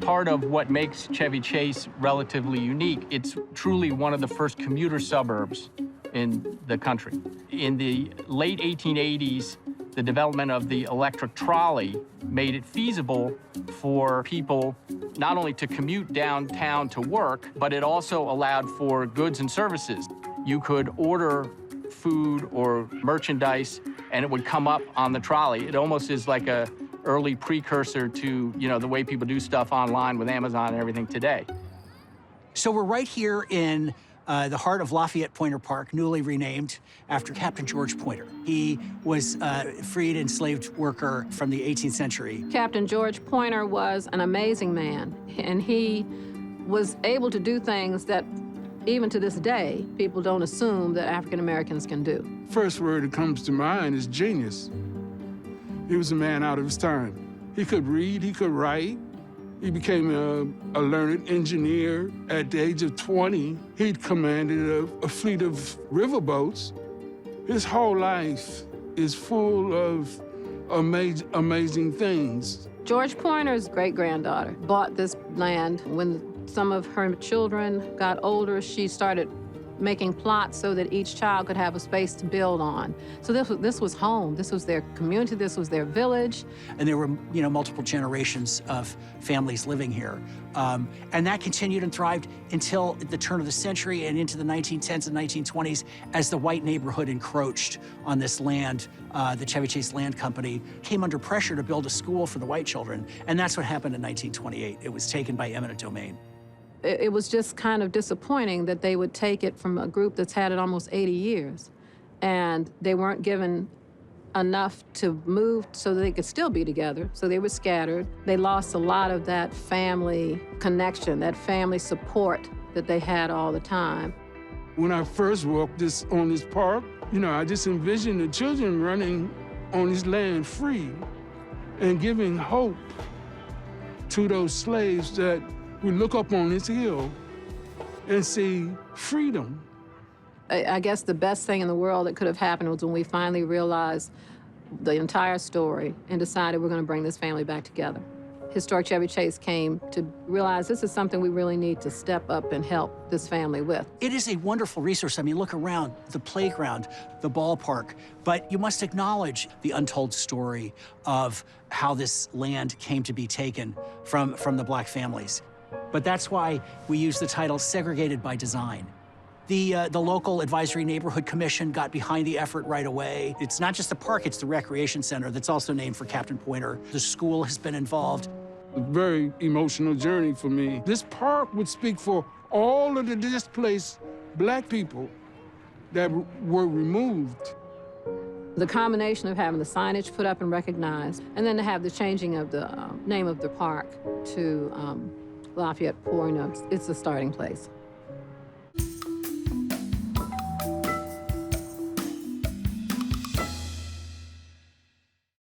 part of what makes Chevy Chase relatively unique. It's truly one of the first commuter suburbs in the country. In the late 1880s, the development of the electric trolley made it feasible for people not only to commute downtown to work, but it also allowed for goods and services. You could order food or merchandise, and it would come up on the trolley. It almost is like a early precursor to, you know, the way people do stuff online with Amazon and everything today. So we're right here in the heart of Lafayette Pointer Park, newly renamed after Captain George Pointer. He was a freed enslaved worker from the 18th century. Captain George Pointer was an amazing man, and he was able to do things that even to this day, people don't assume that African Americans can do. First word that comes to mind is genius. He was a man out of his time. He could read, he could write. He became a learned engineer. At the age of 20, he'd commanded a fleet of riverboats. His whole life is full of amazing things. George Pointer's great-granddaughter bought this land. When some of her children got older, she started making plots so that each child could have a space to build on. So this was home. This was their community. This was their village. And there were, you know, multiple generations of families living here. And that continued and thrived until the turn of the century and into the 1910s and 1920s as the white neighborhood encroached on this land. The Chevy Chase Land Company came under pressure to build a school for the white children. And that's what happened in 1928. It was taken by eminent domain. It was just kind of disappointing that they would take it from a group that's had it almost 80 years, and they weren't given enough to move so that they could still be together, so they were scattered. They lost a lot of that family connection, that family support that they had all the time. When I first walked on this park, you know, I just envisioned the children running on this land free and giving hope to those slaves that we look up on this hill and see freedom. I guess the best thing in the world that could have happened was when we finally realized the entire story and decided we're going to bring this family back together. Historic Chevy Chase came to realize this is something we really need to step up and help this family with. It is a wonderful resource. I mean, look around, the playground, the ballpark, but you must acknowledge the untold story of how this land came to be taken from the black families. But that's why we use the title Segregated by Design. The local Advisory Neighborhood Commission got behind the effort right away. It's not just the park, it's the recreation center that's also named for Captain Pointer. The school has been involved. A very emotional journey for me. This park would speak for all of the displaced black people that were removed. The combination of having the signage put up and recognized, and then to have the changing of the name of the park to Lafayette Pointer, it's a starting place.